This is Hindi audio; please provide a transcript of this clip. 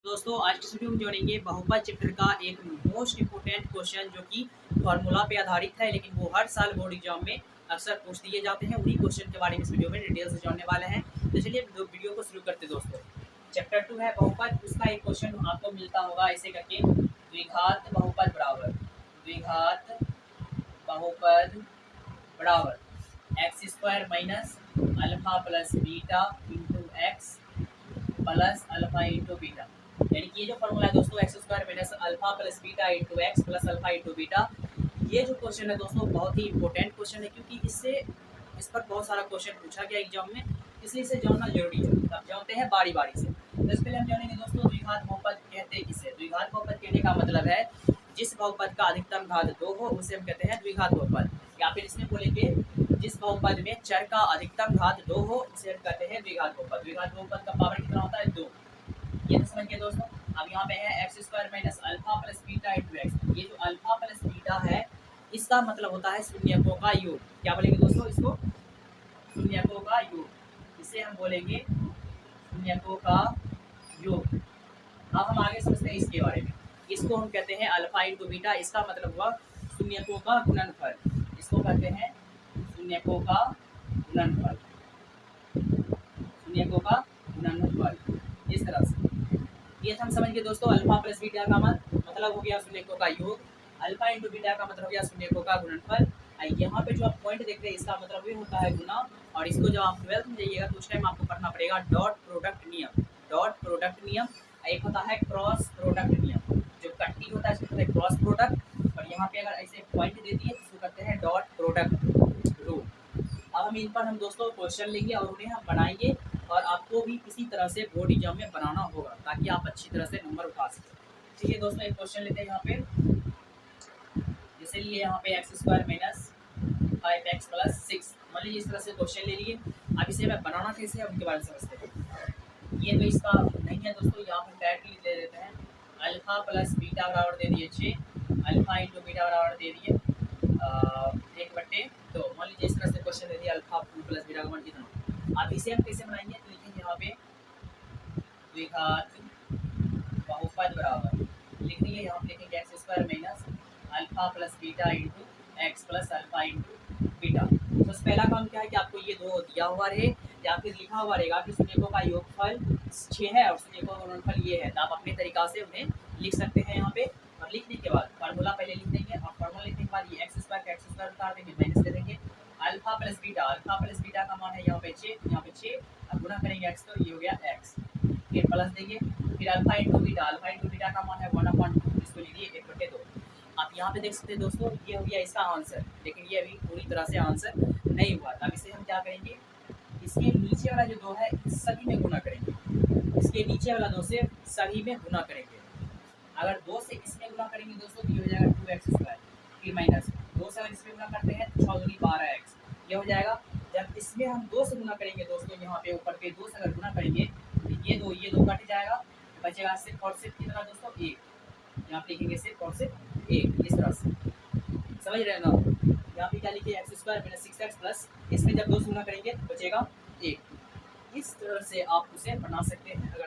दोस्तों आज की वीडियो में जोड़ेंगे बहुपद चैप्टर का एक मोस्ट इम्पोर्टेंट क्वेश्चन जो कि फॉर्मूला पे आधारित है, लेकिन वो हर साल बोर्ड एग्जाम में अक्सर पूछ दिए जाते हैं। उन्हीं क्वेश्चन के बारे में इस वीडियो में डिटेल से जानने वाले हैं। तो चलिए वीडियो को शुरू करते हैं दोस्तों। चैप्टर 2 है बहुपद। उसका एक क्वेश्चन आपको मिलता होगा ऐसे करके, द्विघात बहुपद बराबर द्विघात बहुपद बराबर x square minus alpha plus beta into x plus alpha into beta. यानी कि ये जो फॉर्मूला है दोस्तों, x square minus alpha plus beta into x plus alpha into beta. ये जो क्वेश्चन है दोस्तों बहुत ही इंपॉर्टेंट क्वेश्चन है, क्योंकि इस पर बहुत सारा क्वेश्चन पूछा गया एग्जाम में, इसलिए इसे जानना जरूरी है। अब जानते हैं बारी बारी से। तो इसके लिए हम जानेंगे दोस्तों द्विघात बहुपद कहते हैं किसे। द्विघात बहुपद कहने का मतलब है जिस बहुपद का अधिकतम घात 2 हो उसे हम कहते हैं द्विघात बहुपद। या फिर इसमें बोलेंगे जिस बहुपद में चर का अधिकतम घात 2 हो उसे हम कहते हैं द्विघात बहुपद। द्विघात बहुपद का पावर कितना होता है? 2। ये तो समझ गए दोस्तों। अब यहाँ पे है x square minus alpha plus beta into x. ये जो अल्फा प्लस बीटा है इसका मतलब होता है शून्यकों का योग। क्या बोलेंगे दोस्तों? इसको शून्यकों का योग। इसे हम बोलेंगे शून्यकों का योग। अब हम आगे समझते हैं इसके बारे में। इसको हम कहते हैं अल्फा इंटू बीटा। इसका मतलब हुआ शून्यकों का गुणनफल। इसको कहते हैं शून्यकों का गुणनफल। शून्यकों का गुणनफल इस तरह से। ये हम समझ गए दोस्तों। अल्फा प्लस बीटा का मतलब हो गया शून्यकों का योग। अल्फा इंटू बीटा का मतलब हो गया शून्यकों का गुणनफल। यहाँ पे जो आप पॉइंट देख रहे हैं इसका मतलब ये होता है गुना। और इसको जब आप 12th में जाइएगा तो उस टाइम आपको पढ़ना पड़ेगा डॉट प्रोडक्ट नियम। डॉट प्रोडक्ट नियम। एक होता है क्रॉस प्रोडक्ट नियम। जो कट्टी होता है इसको कहते हैं क्रॉस प्रोडक्ट। और यहाँ पे अगर ऐसे पॉइंट दे दिए तो इसको कहते हैं डॉट प्रोडक्ट रूल। अब हम इन पर दोस्तों क्वेश्चन लेंगे और उन्हें हम बनाएंगे, और आपको भी किसी तरह से बोर्ड एग्जाम में बनाना होगा ताकि आप अच्छी तरह से नंबर उठा सकें। ठीक है दोस्तों, एक क्वेश्चन लेते हैं यहाँ पे। जैसे लिए यहाँ पे x square minus 5x plus 6। मान लीजिए इस तरह से क्वेश्चन ले लिए। अब इसे मैं बनाना कैसे है उनके बारे में समझते हैं। ये तो इसका नहीं है दोस्तों, यहाँ पे डायरेक्टली दे देते हैं अल्फा प्लस बीटा बराबर दे दिए 6, अल्फा इंटू बीटा बराबर दे दिए 1/2। मान लीजिए इस तरह से क्वेश्चन दे दिया अल्फा प्लस बीटा का मान कितना। अब इसे हम कैसे बनाएंगे? तो लिखेंगे यहाँ पे द्विघात बहुपद बराबर लिख दिए। यहाँ पे लिखेंगे x square minus alpha plus beta into x plus alpha into beta. तो पहला काम क्या है कि आपको ये दो दिया हुआ रहे या फिर लिखा हुआ रहेगा कि शून्यकों का योगफल 6 है और शून्यकों का गुणनफल ये है। तो आप अपने तरीका से उन्हें लिख सकते हैं यहाँ पे। और लिखने के बाद फार्मूला पहले लिख देंगे, और फार्मूला लिखने के बाद ये एक्स स्क्वायर का एक्स स्क्वायर उतार देंगे, माइनस कर देंगे अल्फा प्लस बीटा का मान है यहाँ पे 6, यहाँ पे 6। अब गुणा करेंगे एक्स तो ये हो गया एक्स, फिर प्लस देंगे, फिर अल्फा इंटू बीटा का मान है 1/2, इसको लिखिए 1/2। आप यहाँ पे देख सकते हैं दोस्तों, ये हो गया इसका आंसर, लेकिन ये अभी पूरी तरह से आंसर नहीं हुआ। अब इसे हम क्या करेंगे, इसके नीचे वाला जो 2 है सभी में गुना करेंगे। इसके नीचे वाला 2 से सभी में गुना करेंगे। अगर 2 से इसमें गुना करेंगे दोस्तों तो ये हो जाएगा 2x स्क्वायर, फिर माइनस 2 से अगर इसमें गुना करते हैं तो 6 दूनी 12x ये हो जाएगा। जब इसमें हम 2 से गुना करेंगे दोस्तों, यहाँ पे ऊपर पे 2 से अगर गुना करेंगे तो ये दो कट जाएगा, बचेगा सिर्फ और सिर्फ कितना दोस्तों 1। यहाँ पे लिखेंगे सिर्फ और सिर्फ 1 इस तरह से। समझ रहे हैं ना? यहाँ पे क्या लिखिए x square minus 6x plus, इसमें जब 2 से गुना करेंगे तो बचेगा 1। इस तरह से आप उसे बना सकते हैं। अगर